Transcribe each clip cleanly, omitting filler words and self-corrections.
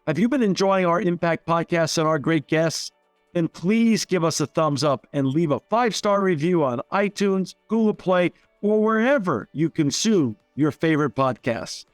Have you been enjoying our Impact Podcasts and our great guests? Then please give us a thumbs up and leave a 5-star review on iTunes, Google Play, or wherever you consume your favorite podcasts.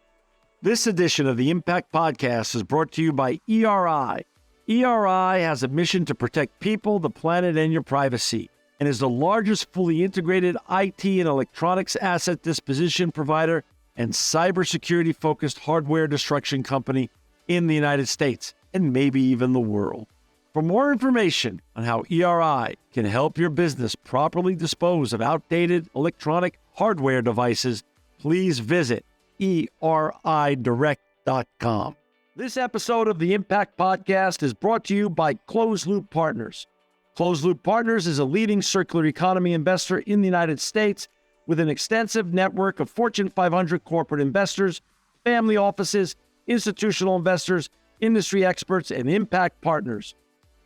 This edition of the Impact Podcast is brought to you by ERI. ERI has a mission to protect people, the planet, and your privacy, and is the largest fully integrated IT and electronics asset disposition provider and cybersecurity-focused hardware destruction company in the United States, and maybe even the world. For more information on how ERI can help your business properly dispose of outdated electronic hardware devices, please visit eridirect.com. This episode of the Impact Podcast is brought to you by Closed Loop Partners. Closed Loop Partners is a leading circular economy investor in the United States with an extensive network of Fortune 500 corporate investors, family offices, institutional investors, industry experts, and impact partners.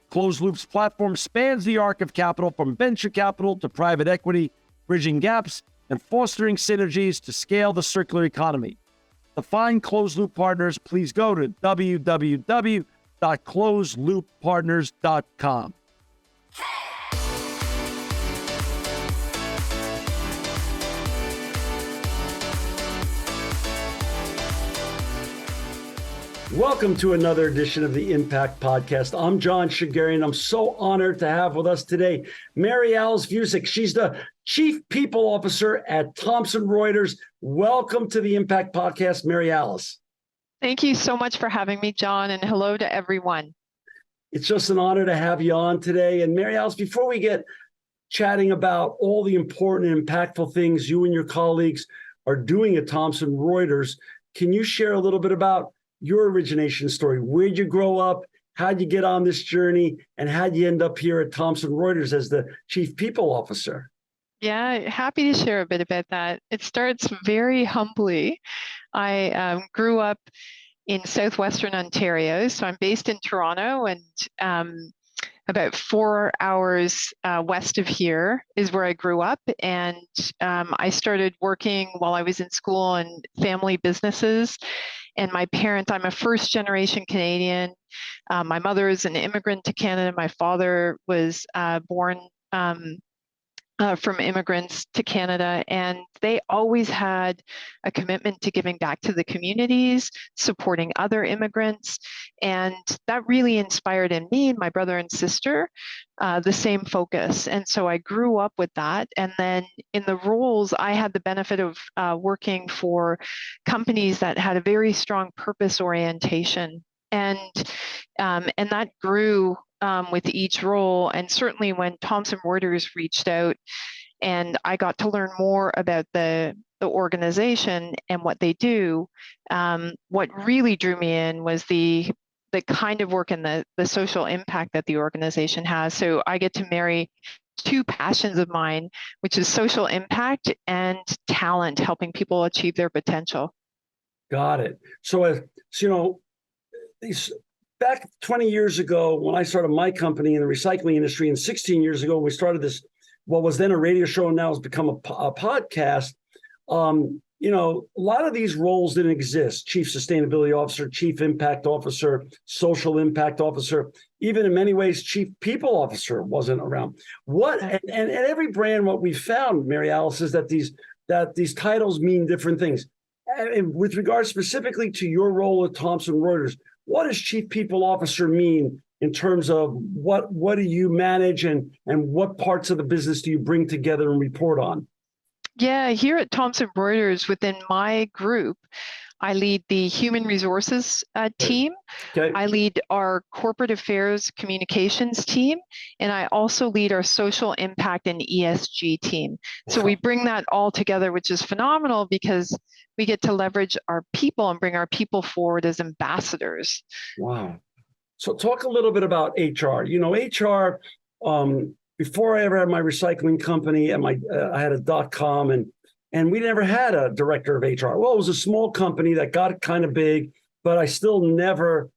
Closed Loop's platform spans the arc of capital from venture capital to private equity, bridging gaps and fostering synergies to scale the circular economy. To find Closed Loop Partners, please go to www.closedlooppartners.com. Welcome to another edition of the Impact Podcast. I'm John Shigarian. I'm so honored to have with us today Mary Alice Vuicic. She's the Chief People Officer at Thomson Reuters. Welcome to the Impact Podcast, Mary Alice. Thank you so much for having me, John, and hello to everyone. It's just an honor to have you on today. And Mary Alice, before we get chatting about all the important and impactful things you and your colleagues are doing at Thomson Reuters, can you share a little bit about your origination story? Where'd you grow up? How'd you get on this journey? And how'd you end up here at Thomson Reuters as the Chief People Officer? Yeah, happy to share a bit about that. It starts very humbly. I grew up in southwestern Ontario, so I'm based in Toronto, and about 4 hours west of here is where I grew up. And I started working while I was in school in family businesses. And my parents, I'm a first-generation Canadian. My mother is an immigrant to Canada. My father was born from immigrants to Canada, and they always had a commitment to giving back to the communities, supporting other immigrants, and that really inspired in me and my brother and sister the same focus. And so I grew up with that, and then in the roles, I had the benefit of working for companies that had a very strong purpose orientation, and that grew with each role. And certainly when Thomson Reuters reached out and I got to learn more about the organization and what they do, what really drew me in was the kind of work and the social impact that the organization has. So I get to marry two passions of mine, which is social impact and talent, helping people achieve their potential. Got it. So, back 20 years ago, when I started my company in the recycling industry, and 16 years ago, we started this, what was then a radio show and now has become a podcast. A lot of these roles didn't exist. Chief Sustainability Officer, Chief Impact Officer, Social Impact Officer, even in many ways, Chief People Officer wasn't around. And every brand, what we found, Mary Alice, is that these titles mean different things. And with regard specifically to your role at Thomson Reuters, what does Chief People Officer mean in terms of what do you manage and what parts of the business do you bring together and report on? Yeah, here at Thomson Reuters, within my group, I lead the human resources team. Okay. I lead our corporate affairs communications team, and I also lead our social impact and ESG team. So we bring that all together, which is phenomenal because we get to leverage our people and bring our people forward as ambassadors. Wow. So talk a little bit about HR. HR, before I ever had my recycling company and I had a .com and we never had a director of HR. Well, it was a small company that got kind of big, but I still never,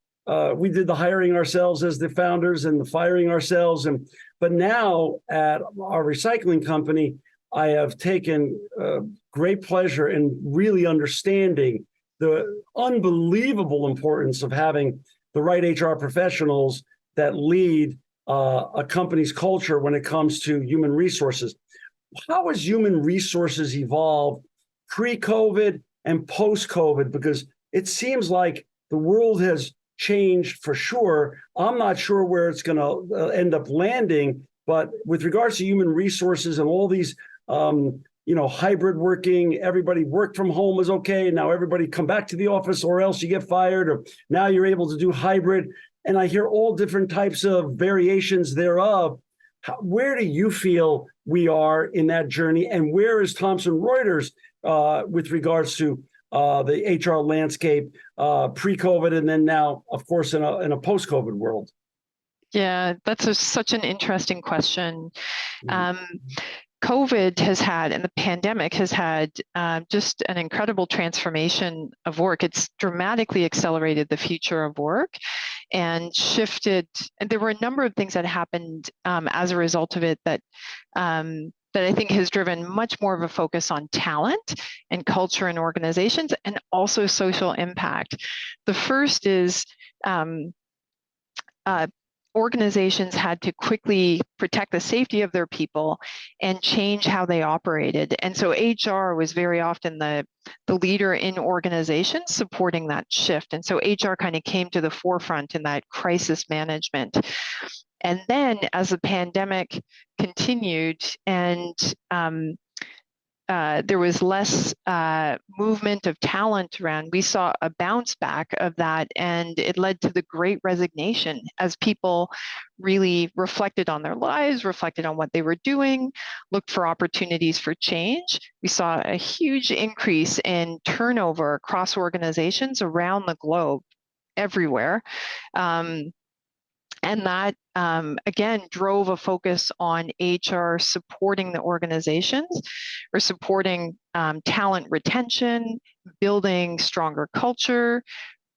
we did the hiring ourselves as the founders and the firing ourselves. But now at our recycling company, I have taken great pleasure in really understanding the unbelievable importance of having the right HR professionals that lead a company's culture when it comes to human resources. How has human resources evolved pre-COVID and post-COVID? Because it seems like the world has changed for sure. I'm not sure where it's going to end up landing, but with regards to human resources and all these, hybrid working, everybody work from home is okay. Now everybody come back to the office or else you get fired, or now you're able to do hybrid. And I hear all different types of variations thereof. Where do you feel we are in that journey, and where is Thomson Reuters with regards to the HR landscape pre-COVID, and then now, of course, in a post-COVID world? Yeah, that's such an interesting question. COVID has had, and the pandemic has had, just an incredible transformation of work. It's dramatically accelerated the future of work and shifted. And there were a number of things that happened as a result of it that I think has driven much more of a focus on talent and culture in organizations, and also social impact. The first is organizations had to quickly protect the safety of their people and change how they operated. And so HR was very often the leader in organizations supporting that shift. And so HR kind of came to the forefront in that crisis management. And then as the pandemic continued and there was less movement of talent around, we saw a bounce back of that, and it led to the Great Resignation as people really reflected on their lives, reflected on what they were doing, looked for opportunities for change. We saw a huge increase in turnover across organizations around the globe, everywhere. And that, again, drove a focus on HR supporting the organizations, or supporting talent retention, building stronger culture,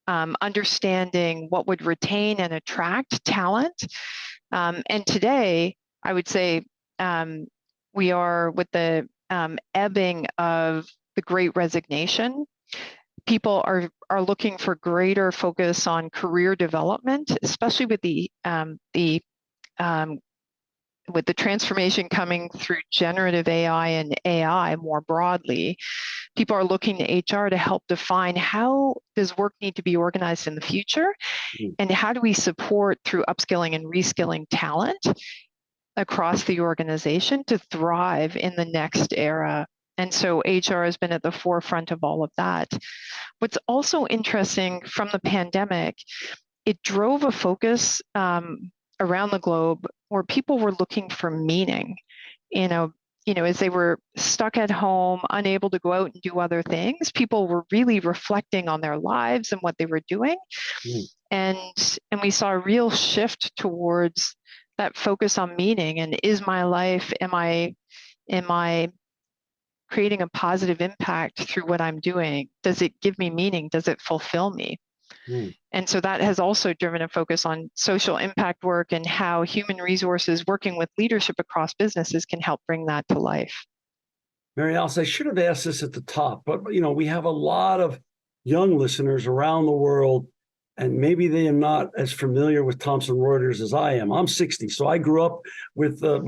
understanding what would retain and attract talent. And today, I would say we are with the ebbing of the Great Resignation. People are looking for greater focus on career development, especially with the transformation coming through generative AI and AI more broadly. People are looking to HR to help define how does work need to be organized in the future, and how do we support through upskilling and reskilling talent across the organization to thrive in the next era. And so HR has been at the forefront of all of that. What's also interesting from the pandemic, it drove a focus around the globe where people were looking for meaning. As they were stuck at home, unable to go out and do other things, people were really reflecting on their lives and what they were doing. And we saw a real shift towards that focus on meaning. And is my life, am I creating a positive impact through what I'm doing? Does it give me meaning? Does it fulfill me? And so that has also driven a focus on social impact work and how human resources working with leadership across businesses can help bring that to life. Mary Alice, I should have asked this at the top, but we have a lot of young listeners around the world, and maybe they are not as familiar with Thomson Reuters as I am. I'm 60, so I grew up with the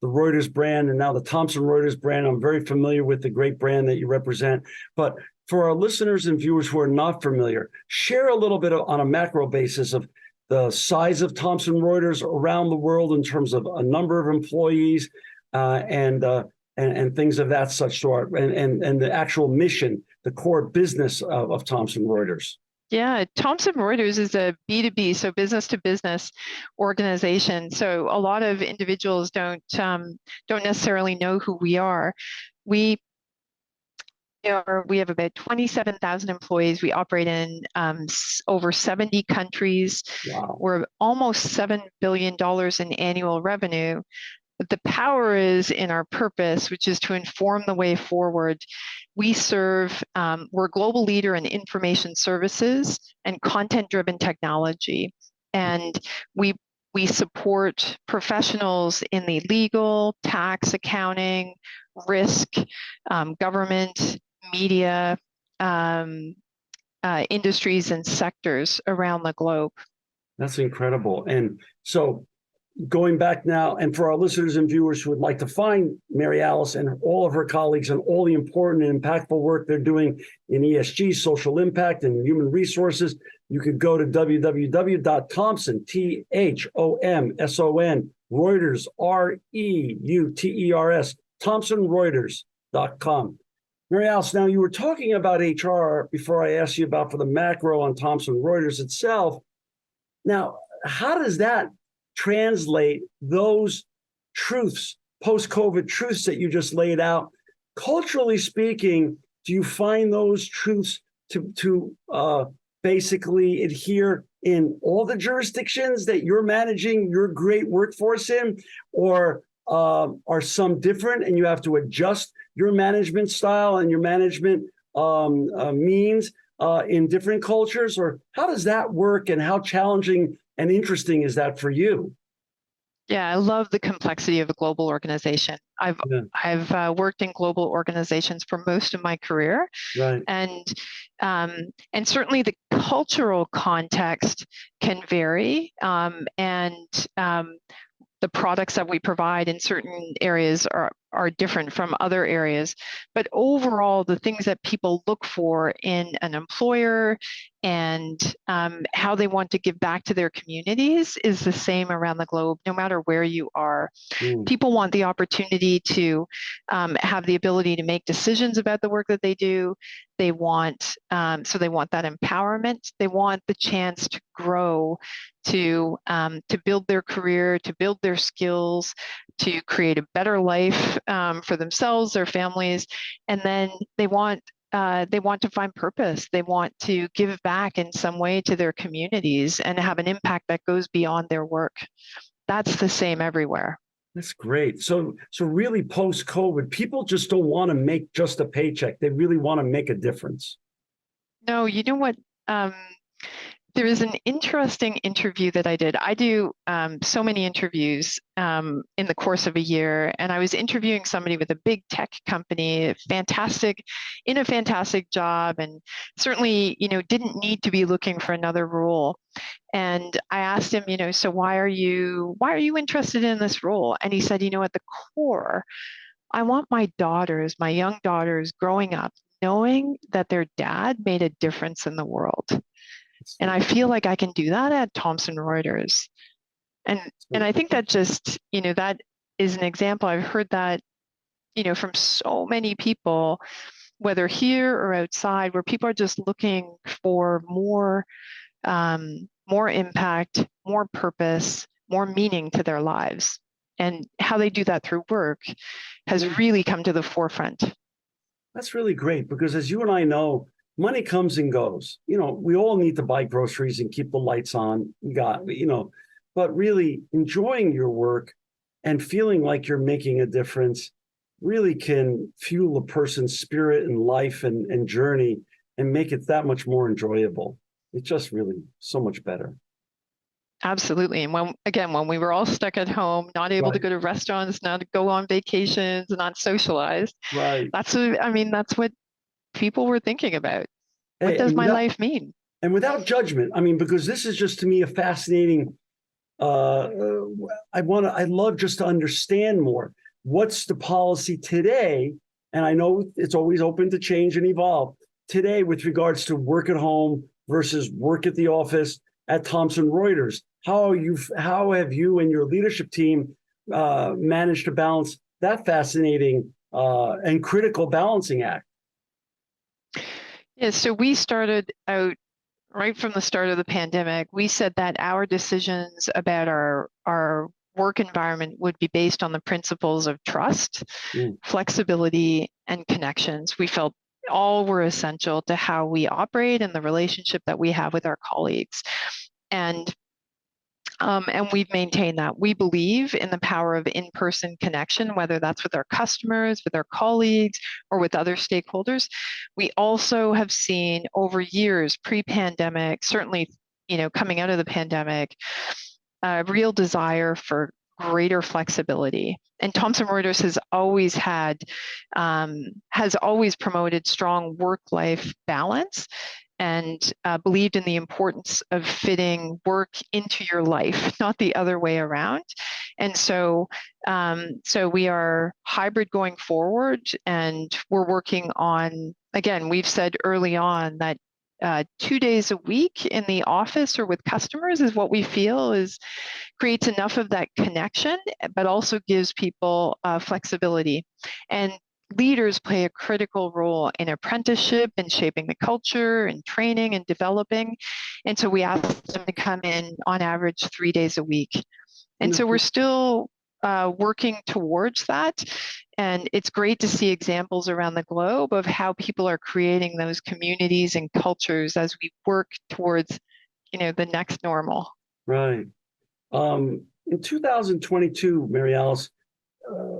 Reuters brand, and now the Thomson Reuters brand. I'm very familiar with the great brand that you represent. But for our listeners and viewers who are not familiar, share a little bit on a macro basis of the size of Thomson Reuters around the world in terms of a number of employees and things of that such sort, and the actual mission, the core business of Thomson Reuters. Yeah, Thomson Reuters is a B2B, so business to business organization. So a lot of individuals don't necessarily know who we are. We have about 27,000 employees. We operate in over 70 countries. Wow. We're almost $7 billion in annual revenue. But the power is in our purpose, which is to inform the way forward. We're a global leader in information services and content-driven technology. And we support professionals in the legal, tax, accounting, risk, government, media, industries and sectors around the globe. That's incredible. And so going back now, and for our listeners and viewers who would like to find Mary Alice and all of her colleagues and all the important and impactful work they're doing in ESG, social impact, and human resources, you could go to www.Thomson, Thomson, Reuters, Reuters, ThomsonReuters.com. Mary Alice, now you were talking about HR before I asked you about for the macro on Thomson Reuters itself. Now, how does that translate those truths, post-COVID truths that you just laid out? Culturally speaking, do you find those truths to basically adhere in all the jurisdictions that you're managing your great workforce in, or are some different and you have to adjust your management style and your management means in different cultures? Or how does that work, and how challenging and interesting is that for you? Yeah, I love the complexity of a global organization. I've worked in global organizations for most of my career, Right. And certainly the cultural context can vary, the products that we provide in certain areas are different from other areas. But overall, the things that people look for in an employer and how they want to give back to their communities is the same around the globe, no matter where you are. People want the opportunity to have the ability to make decisions about the work that they do. They want they want that empowerment. They want the chance to grow, to build their career, to build their skills, to create a better life for themselves, their families, and then they want to find purpose. They want to give back in some way to their communities and have an impact that goes beyond their work. That's the same everywhere. That's great. So really post-COVID, people just don't want to make just a paycheck. They really want to make a difference. No, you know what? There was an interesting interview that I did. I do so many interviews in the course of a year, and I was interviewing somebody with a big tech company, in a fantastic job, and certainly, didn't need to be looking for another role. And I asked him, so why are you interested in this role? And he said, at the core, I want my young daughters growing up, knowing that their dad made a difference in the world. And I feel like I can do that at Thomson Reuters. And I think that just, that is an example. I've heard that, from so many people, whether here or outside, where people are just looking for more impact, more purpose, more meaning to their lives. And how they do that through work has really come to the forefront. That's really great, because as you and I know, money comes and goes. We all need to buy groceries and keep the lights on. But really enjoying your work and feeling like you're making a difference really can fuel a person's spirit and life and journey and make it that much more enjoyable. It's just really so much better. Absolutely. And when we were all stuck at home, not able to go to restaurants, not to go on vacations, not socialize. Right. That's what people were thinking about. What does my life mean? And without judgment, because this is just, to me, a fascinating, I'd love just to understand more. What's the policy today? And I know it's always open to change and evolve today with regards to work at home versus work at the office at Thomson Reuters. How have you and your leadership team managed to balance that fascinating and critical balancing act? Yeah, so we started out right from the start of the pandemic. We said that our decisions about our work environment would be based on the principles of trust, flexibility, and connections. We felt all were essential to how we operate and the relationship that we have with our colleagues. And we've maintained that. We believe in the power of in-person connection, whether that's with our customers, with our colleagues, or with other stakeholders. We also have seen over years, pre-pandemic, certainly, coming out of the pandemic, a real desire for greater flexibility. And Thomson Reuters has always promoted strong work-life balance and believed in the importance of fitting work into your life, not the other way around. And so, so we are hybrid going forward, and we're working on, again, we've said early on that 2 days a week in the office or with customers is what we feel is creates enough of that connection, but also gives people flexibility. And leaders play a critical role in apprenticeship and shaping the culture and training and developing. And so we ask them to come in on average 3 days a week. And so we're still working towards that. And it's great to see examples around the globe of how people are creating those communities and cultures as we work towards, the next normal. Right. In 2022, Mary Alice,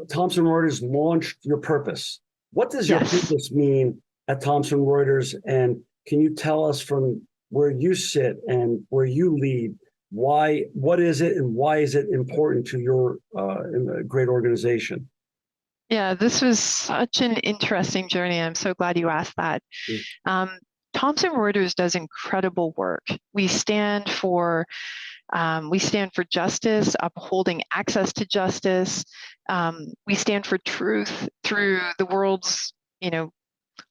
Thomson Reuters launched your purpose. What does your purpose mean at Thomson Reuters? And can you tell us from where you sit and where you lead, what is it and why is it important to your great organization? Yeah, this was such an interesting journey. I'm so glad you asked that. Thomson Reuters does incredible work. We stand for justice, upholding access to justice. We stand for truth through the world's,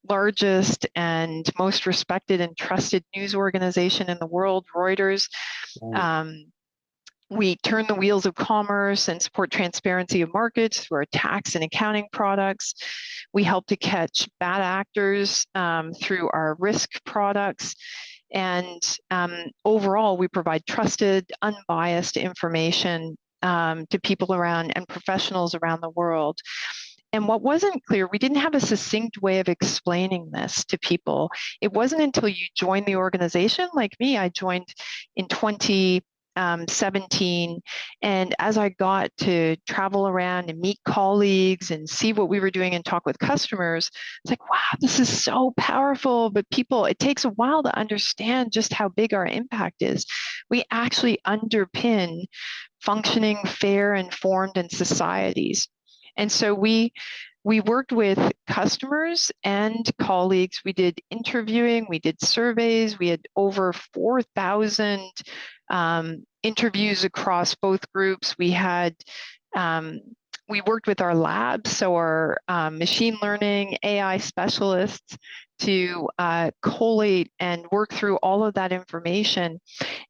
largest and most respected and trusted news organization in the world, Reuters. We turn the wheels of commerce and support transparency of markets through our tax and accounting products. We help to catch bad actors through our risk products. And overall, we provide trusted, unbiased information to people around and professionals around the world. And what wasn't clear, we didn't have a succinct way of explaining this to people. It wasn't until you joined the organization, like me, I joined in 2017. And as I got to travel around and meet colleagues and see what we were doing and talk with customers, it's like, wow, this is so powerful. But it takes a while to understand just how big our impact is. We actually underpin functioning, fair, informed, and societies. And so we worked with customers and colleagues. We did interviewing, we did surveys, we had over 4,000 interviews across both groups. We worked with our labs, so our machine learning, AI specialists, to collate and work through all of that information.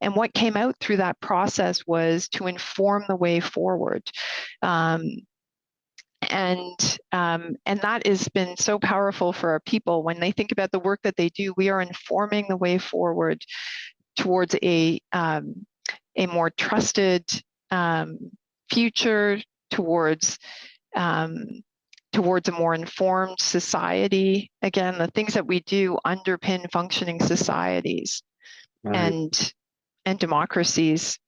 And what came out through that process was to inform the way forward. And that has been so powerful for our people. When they think about the work that they do, we are informing the way forward towards a more trusted future, towards a more informed society. Again, the things that we do underpin functioning societies and democracies.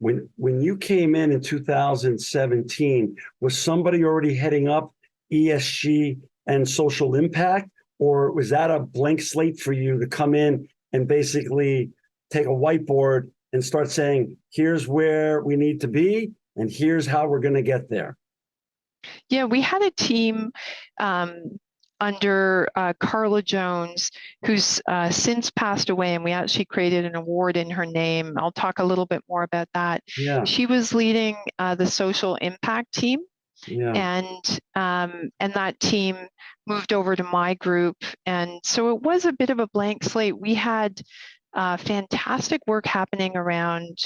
When you came in 2017, was somebody already heading up ESG and social impact, or was that a blank slate for you to come in and basically take a whiteboard and start saying, here's where we need to be, and here's how we're going to get there? Yeah, we had a team under Carla Jones, who's since passed away, and we actually created an award in her name. I'll talk a little bit more about that. Yeah. She was leading the social impact team. Yeah. And that team moved over to my group. And so it was a bit of a blank slate. We had fantastic work happening around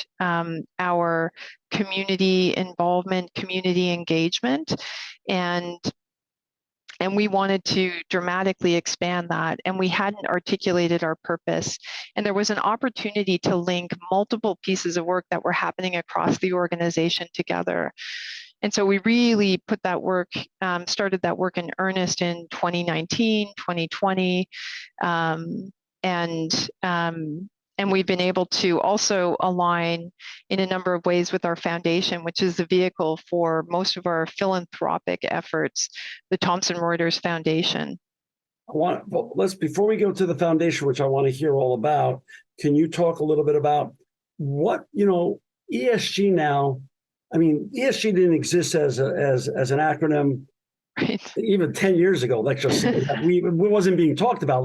our community involvement, community engagement, and we wanted to dramatically expand that, and we hadn't articulated our purpose. And there was an opportunity to link multiple pieces of work that were happening across the organization together. And so we really put that work, started that work in earnest in 2019, 2020. And we've been able to also align in a number of ways with our foundation, which is the vehicle for most of our philanthropic efforts, the Thomson Reuters Foundation. Before we go to the foundation, which I want to hear all about, can you talk a little bit about what, ESG now? I mean, ESG didn't exist as an acronym, right, even 10 years ago. Let's just say that it wasn't being talked about.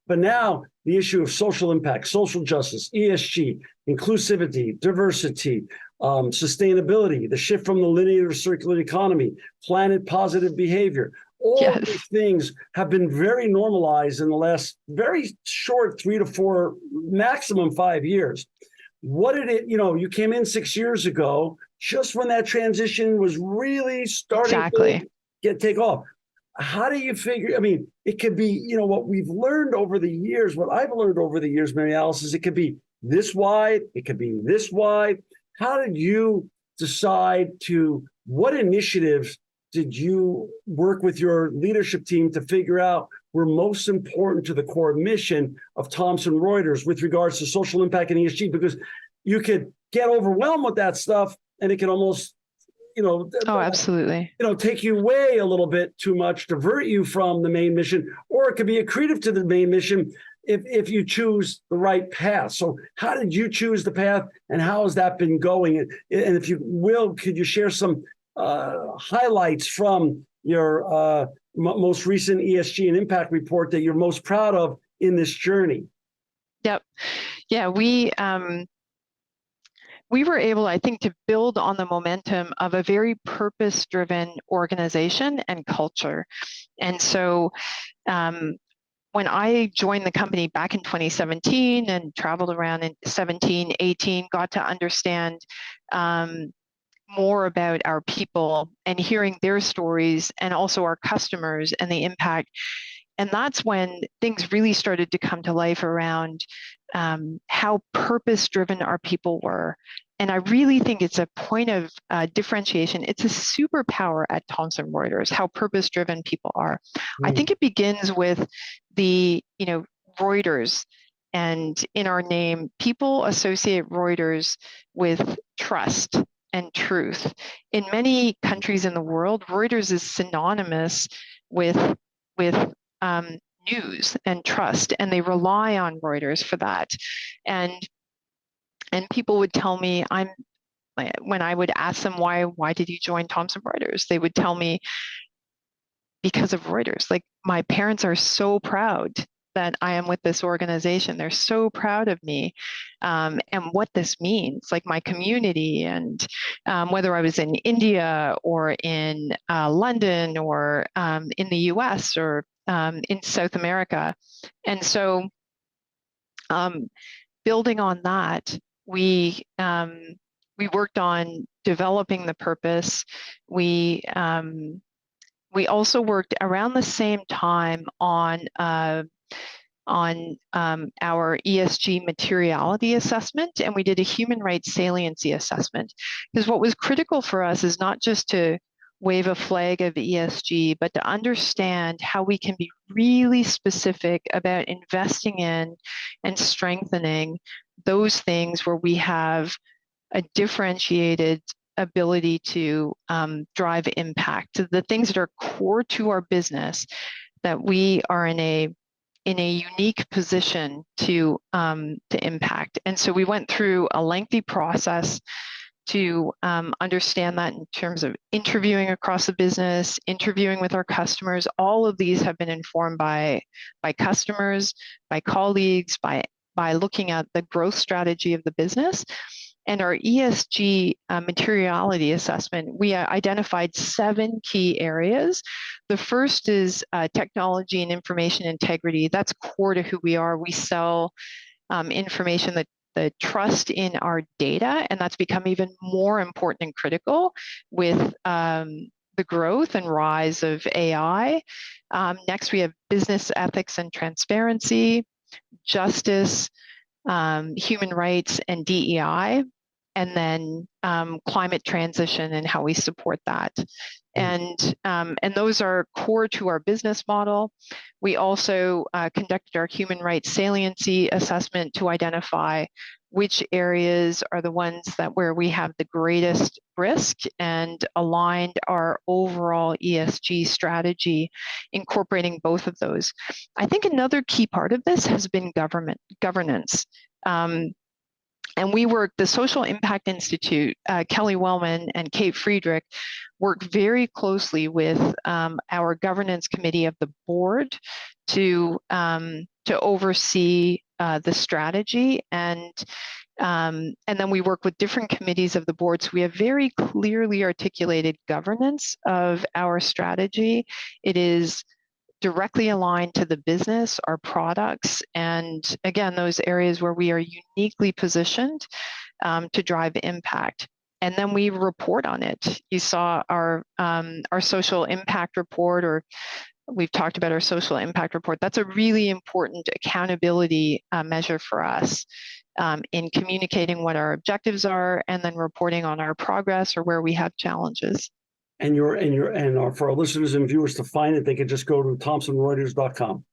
But now the issue of social impact, social justice, ESG, inclusivity, diversity, sustainability, the shift from the linear to circular economy, planet positive behavior. All Yes. these things have been very normalized in the last very short 3 to 4, maximum 5 years. What did it, you came in 6 years ago, just when that transition was really starting Exactly. to take off. How do you figure? I mean, it could be, what we've learned over the years, what I've learned over the years, Mary Alice, is it could be this wide, it could be this wide. How did you decide what initiatives did you work with your leadership team to figure out were most important to the core mission of Thomson Reuters with regards to social impact and ESG? Because you could get overwhelmed with that stuff and it can almost, Oh, absolutely. take you away a little bit too much, divert you from the main mission, or it could be accretive to the main mission if you choose the right path. So how did you choose the path and how has that been going? And if you will, could you share some highlights from your most recent ESG and impact report that you're most proud of in this journey? Yep. Yeah, we were able, I think, to build on the momentum of a very purpose-driven organization and culture. And so when I joined the company back in 2017 and traveled around in 17, 18, got to understand more about our people and hearing their stories and also our customers and the impact. And that's when things really started to come to life around how purpose-driven our people were. And I really think it's a point of differentiation. It's a superpower at Thomson Reuters, how purpose-driven people are. I think it begins with the, Reuters. And in our name, people associate Reuters with trust and truth. In many countries in the world, Reuters is synonymous with news and trust, and they rely on Reuters for that. And people would tell me, when I would ask them why did you join Thomson Reuters, they would tell me because of Reuters. Like, my parents are so proud that I am with this organization. They're so proud of me and what this means, like my community, and whether I was in India or in London or in the US or in South America. And so building on that, we worked on developing the purpose. We also worked around the same time on our ESG materiality assessment, and we did a human rights saliency assessment. Because what was critical for us is not just to wave a flag of ESG, but to understand how we can be really specific about investing in and strengthening those things where we have a differentiated ability to drive impact, the things that are core to our business, that we are in a unique position to impact. And so we went through a lengthy process to understand that in terms of interviewing across the business, interviewing with our customers. All of these have been informed by customers, by colleagues, by looking at the growth strategy of the business. And our ESG materiality assessment, we identified 7 key areas. The first is technology and information integrity. That's core to who we are. We sell information, the trust in our data, and that's become even more important and critical with the growth and rise of AI. Next, we have business ethics and transparency, justice, human rights, and DEI. And then climate transition and how we support that. And those are core to our business model. We also conducted our human rights saliency assessment to identify which areas are the ones where we have the greatest risk, and aligned our overall ESG strategy, incorporating both of those. I think another key part of this has been governance. And the Social Impact Institute, Kelly Wellman and Kate Friedrich, worked very closely with our governance committee of the board to to oversee the strategy, and then we work with different committees of the board. So we have very clearly articulated governance of our strategy. It is directly aligned to the business, our products, and again, those areas where we are uniquely positioned to drive impact. And then we report on it. You saw our social impact report, or we've talked about our social impact report. That's a really important accountability measure for us in communicating what our objectives are and then reporting on our progress or where we have challenges. And for our listeners and viewers to find it, they can just go to thomsonreuters.com.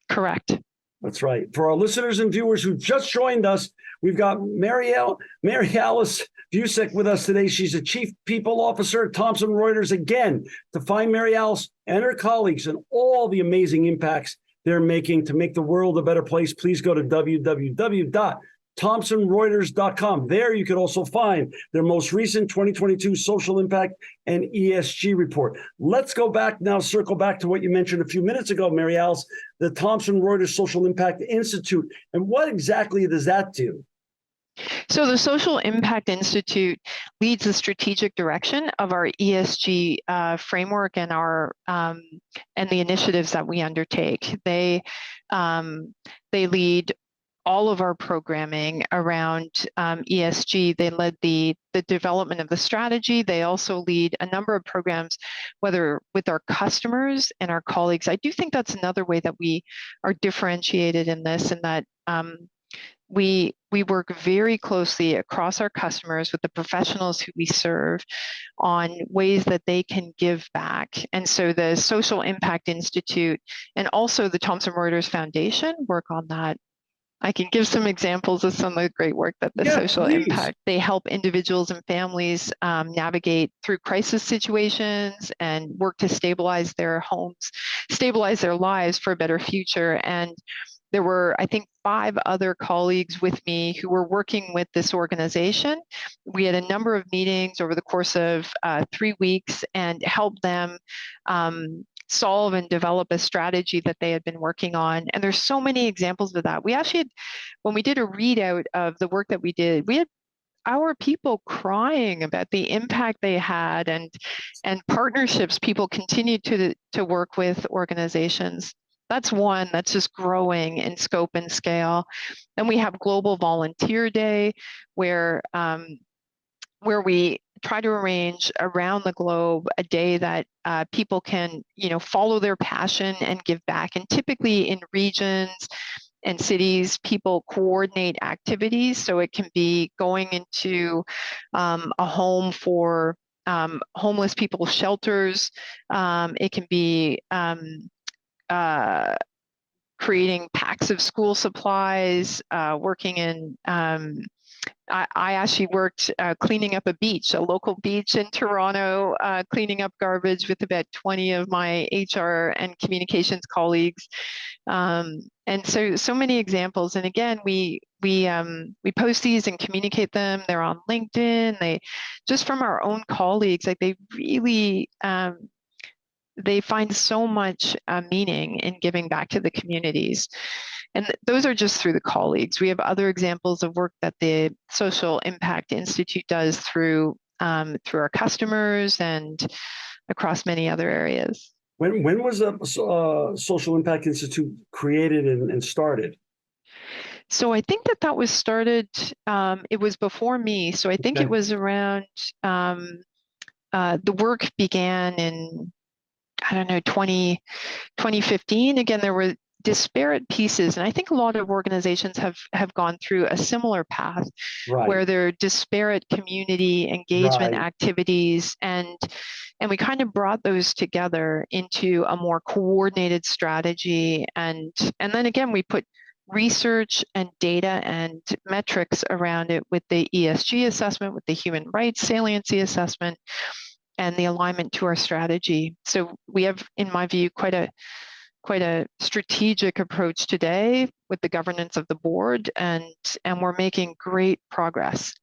Correct. That's right. For our listeners and viewers who just joined us, we've got Mary Alice Vuicic with us today. She's the Chief People Officer at Thomson Reuters. Again, to find Mary Alice and her colleagues and all the amazing impacts they're making to make the world a better place, please go to www.thomsonreuters.com. There you can also find their most recent 2022 social impact and ESG report. Let's go back now, circle back to what you mentioned a few minutes ago, Mary Alice, the Thomson Reuters Social Impact Institute. And what exactly does that do? So the Social Impact Institute leads the strategic direction of our ESG framework and our and the initiatives that we undertake. They lead all of our programming around ESG. They led the development of the strategy. They also lead a number of programs, whether with our customers and our colleagues. I do think that's another way that we are differentiated in this, and that we work very closely across our customers with the professionals who we serve on ways that they can give back. And so the Social Impact Institute and also the Thomson Reuters Foundation work on that. I can give some examples of some of the great work that the Social Impact, they help individuals and families navigate through crisis situations and work to stabilize their homes, stabilize their lives for a better future. And there were, I think, 5 other colleagues with me who were working with this organization. We had a number of meetings over the course of 3 weeks and helped them solve and develop a strategy that they had been working on. And there's so many examples of that. We actually had, when we did a readout of the work that we did, we had our people crying about the impact they had and partnerships people continued to work with organizations. That's one that's just growing in scope and scale. Then we have Global Volunteer Day, where we try to arrange around the globe a day that people can, follow their passion and give back. And typically in regions and cities, people coordinate activities. So it can be going into a home for homeless people shelters. It can be creating packs of school supplies, working in I actually worked cleaning up a beach, a local beach in Toronto, cleaning up garbage with about 20 of my HR and communications colleagues. And so many examples. And again, we post these and communicate them. They're on LinkedIn. They just from our own colleagues, like they really they find so much meaning in giving back to the communities. And those are just through the colleagues. We have other examples of work that the Social Impact Institute does through our customers and across many other areas. When was the Social Impact Institute created and started? So I think that was started, it was before me. So I think it was around, the work began in, 2015. Again, there were disparate pieces, and I think a lot of organizations have gone through a similar path, where there are disparate community engagement activities, and we kind of brought those together into a more coordinated strategy, and then again we put research and data and metrics around it with the ESG assessment, with the human rights saliency assessment, and the alignment to our strategy. So we have, in my view, quite a strategic approach today with the governance of the board, and we're making great progress.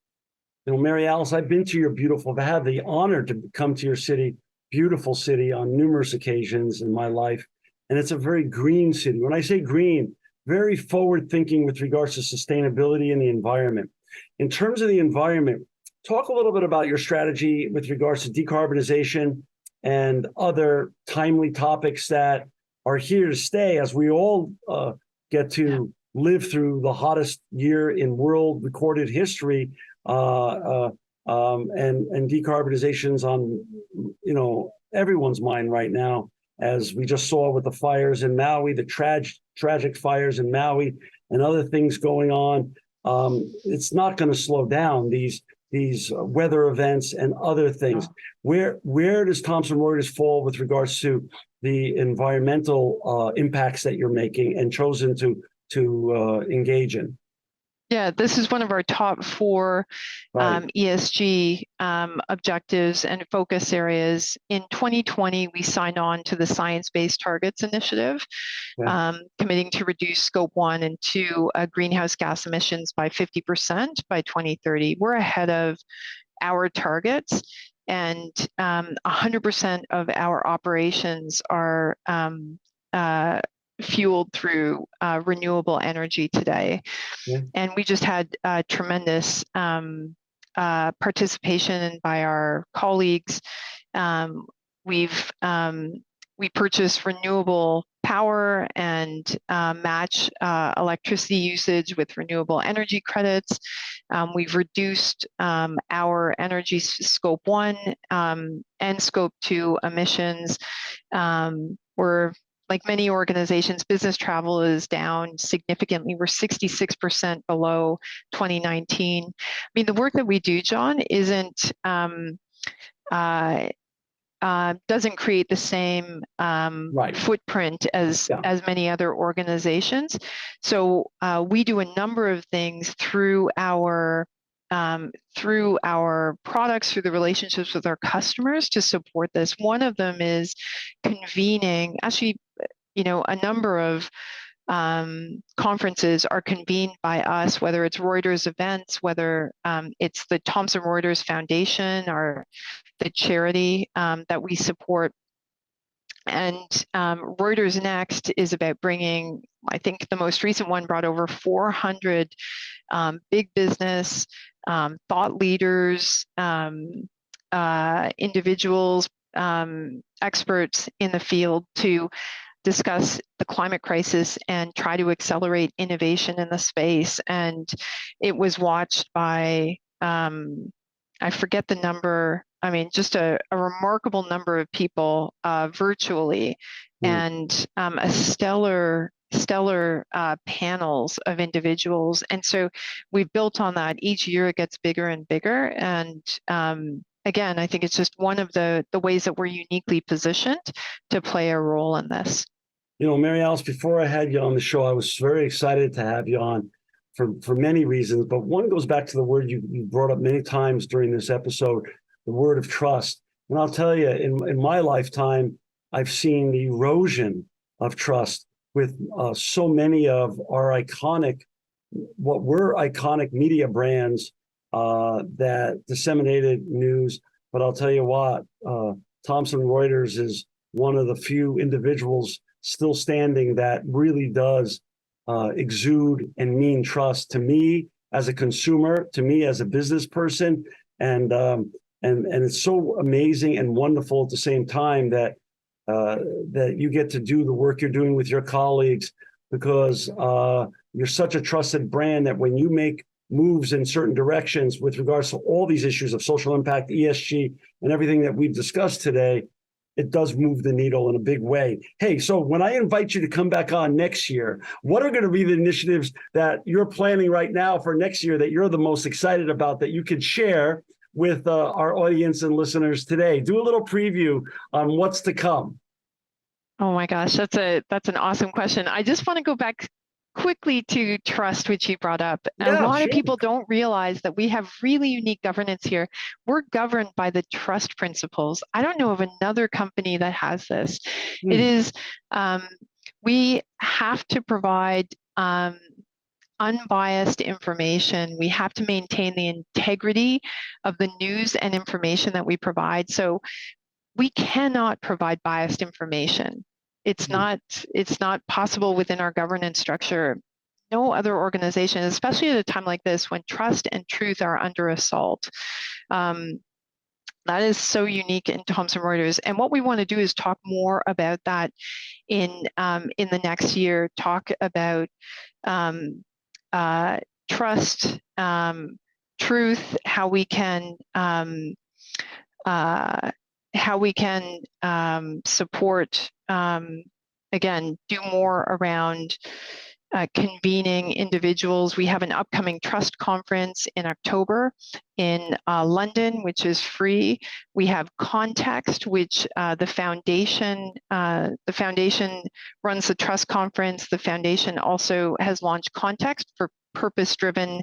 Mary Alice, I've been to your beautiful, I've had the honor to come to your city, beautiful city, on numerous occasions in my life. And it's a very green city. When I say green, very forward thinking with regards to sustainability and the environment. In terms of the environment, talk a little bit about your strategy with regards to decarbonization and other timely topics that are here to stay as we all get to live through the hottest year in world recorded history, and decarbonization's on, everyone's mind right now, as we just saw with the fires in Maui, the tragic fires in Maui, and other things going on. It's not going to slow down these weather events and other things. Where does Thomson Reuters fall with regards to the environmental impacts that you're making and chosen to engage in? Yeah, this is one of our top 4 ESG objectives and focus areas. In 2020, we signed on to the Science Based Targets Initiative, committing to reduce Scope 1 and 2 greenhouse gas emissions by 50% by 2030. We're ahead of our targets, and 100% of our operations are fueled through renewable energy today. And we just had tremendous participation by our colleagues. We purchase renewable power and match electricity usage with renewable energy credits. We've reduced our energy Scope 1 and Scope 2 emissions. We're, like many organizations, business travel is down significantly. We're 66% below 2019. I mean, the work that we do, John, doesn't create the same footprint as many other organizations. So we do a number of things through our products, through the relationships with our customers to support this. One of them is convening, actually, a number of conferences are convened by us, whether it's Reuters events, whether it's the Thomson Reuters Foundation or the charity that we support. And Reuters Next is about bringing, I think the most recent one brought over 400 big business, thought leaders, individuals, experts in the field to discuss the climate crisis and try to accelerate innovation in the space. And it was watched by, I forget the number, I mean, just a remarkable number of people virtually, and a stellar panels of individuals. And so we've built on that. Each year it gets bigger and bigger. And again, I think it's just one of the ways that we're uniquely positioned to play a role in this. Mary Alice, before I had you on the show, I was very excited to have you on for many reasons, but one goes back to the word you brought up many times during this episode, the word of trust. And I'll tell you, in my lifetime, I've seen the erosion of trust with so many of our what were iconic media brands that disseminated news. But I'll tell you what, Thomson Reuters is one of the few individuals still standing that really does exude and mean trust to me as a consumer, to me as a business person, and it's so amazing and wonderful at the same time that you get to do the work you're doing with your colleagues, because you're such a trusted brand that when you make moves in certain directions with regards to all these issues of social impact, ESG, and everything that we've discussed today, it does move the needle in a big way. Hey, so when I invite you to come back on next year, what are going to be the initiatives that you're planning right now for next year that you're the most excited about that you could share with our audience and listeners today? Do a little preview on what's to come. Oh my gosh, that's an awesome question. I just want to go back quickly to trust, which you brought up. A lot of people don't realize that we have really unique governance here. We're governed by the trust principles. I don't know of another company that has this. It is, we have to provide unbiased information. We have to maintain the integrity of the news and information that we provide. So we cannot provide biased information. It's not possible within our governance structure. No other organization, especially at a time like this when trust and truth are under assault. That is so unique in Thomson Reuters. And what we want to do is talk more about that in the next year. Talk about trust, truth, how we can support, again, do more around convening individuals. We have an upcoming trust conference in October in London, which is free. We have Context, which the foundation runs the trust conference. The foundation also has launched Context for purpose-driven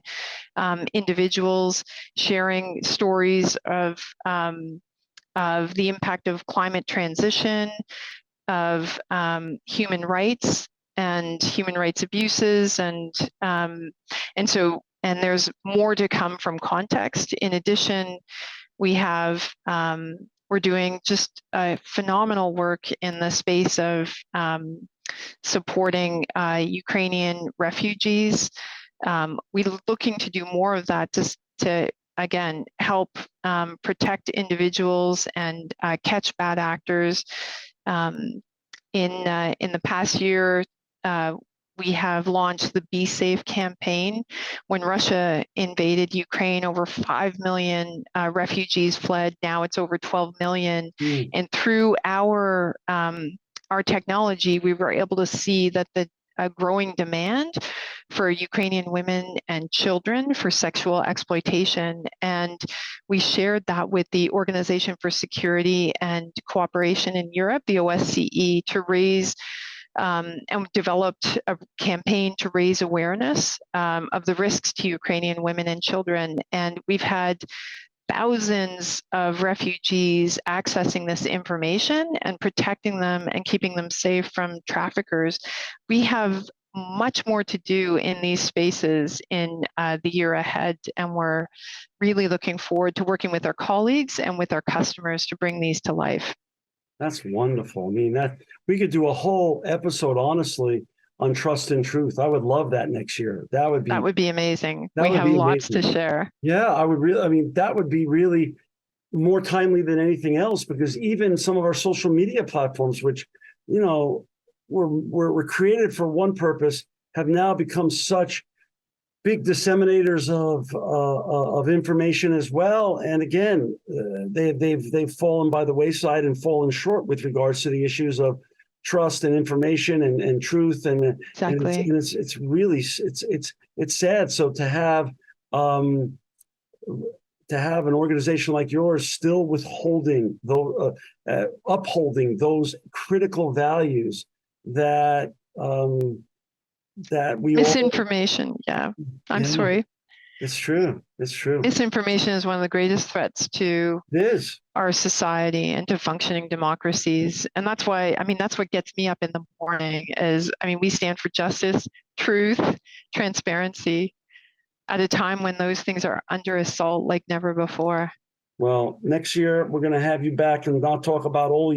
individuals sharing stories of the impact of climate transition, of human rights and human rights abuses, and there's more to come from Context. In addition, we're doing just phenomenal work in the space of supporting Ukrainian refugees. We're looking to do more of that to again help protect individuals and catch bad actors. In the past year, we have launched the Be Safe campaign. When Russia invaded Ukraine, over 5 million refugees fled. Now it's over 12 million. And through our technology, we were able to see that a growing demand for Ukrainian women and children for sexual exploitation. And we shared that with the Organization for Security and Cooperation in Europe, the OSCE, to raise and developed a campaign to raise awareness of the risks to Ukrainian women and children. And we've had thousands of refugees accessing this information and protecting them and keeping them safe from traffickers. We have much more to do in these spaces in the year ahead, and we're really looking forward to working with our colleagues and with our customers to bring these to life. That's wonderful. I mean, that we could do a whole episode, honestly, on trust and truth. I would love that next year. That would be amazing. We have lots to share. Yeah, that would be really more timely than anything else, because even some of our social media platforms, which, were created for one purpose, have now become such big disseminators of information as well. And again, they've fallen by the wayside and fallen short with regards to the issues of trust and information and truth. Exactly. And it's really sad. So to have an organization like yours still upholding those critical values that we misinformation. I'm sorry. It's true. Misinformation is one of the greatest threats to our society and to functioning democracies. And that's what gets me up in the morning we stand for justice, truth, transparency at a time when those things are under assault like never before. Well, next year we're going to have you back and I'll talk about all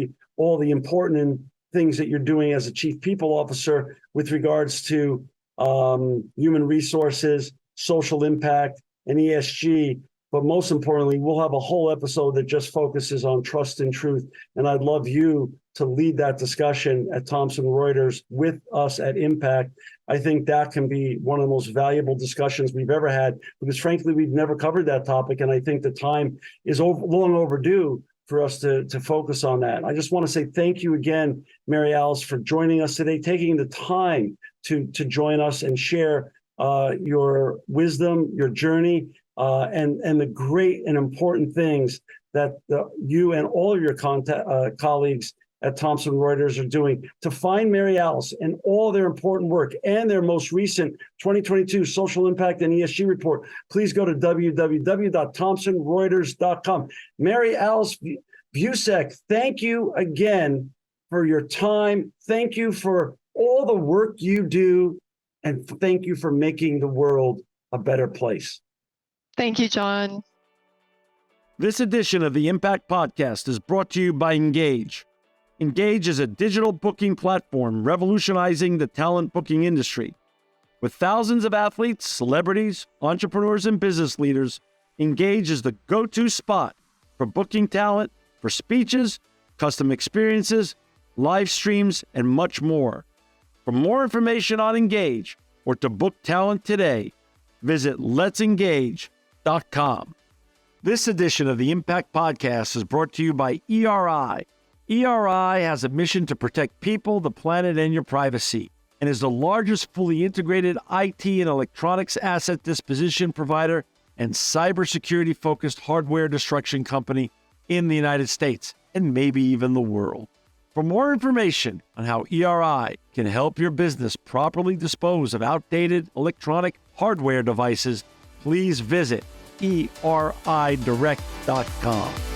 the important things that you're doing as a chief people officer with regards to human resources, social impact, and ESG. But most importantly, we'll have a whole episode that just focuses on trust and truth. And I'd love you to lead that discussion at Thomson Reuters with us at Impact. I think that can be one of the most valuable discussions we've ever had, because frankly, we've never covered that topic. And I think the time is long overdue for us to focus on that. I just want to say thank you again, Mary Alice, for joining us today, taking the time to join us and share your wisdom, your journey, and the great and important things that you and all of your colleagues at Thomson Reuters are doing. To find Mary Alice and all their important work and their most recent 2022 Social Impact and ESG report, please go to www.thomsonreuters.com. Mary Alice Vuicic, thank you again for your time. Thank you for all the work you do, and thank you for making the world a better place. Thank you, John. This edition of the Impact Podcast is brought to you by Engage. Engage is a digital booking platform revolutionizing the talent booking industry. With thousands of athletes, celebrities, entrepreneurs, and business leaders, Engage is the go-to spot for booking talent, for speeches, custom experiences, live streams, and much more. For more information on Engage or to book talent today, visit letsengage.com. This edition of the Impact Podcast is brought to you by ERI. ERI has a mission to protect people, the planet, and your privacy, and is the largest fully integrated IT and electronics asset disposition provider and cybersecurity-focused hardware destruction company in the United States, and maybe even the world. For more information on how ERI can help your business properly dispose of outdated electronic hardware devices, please visit eridirect.com.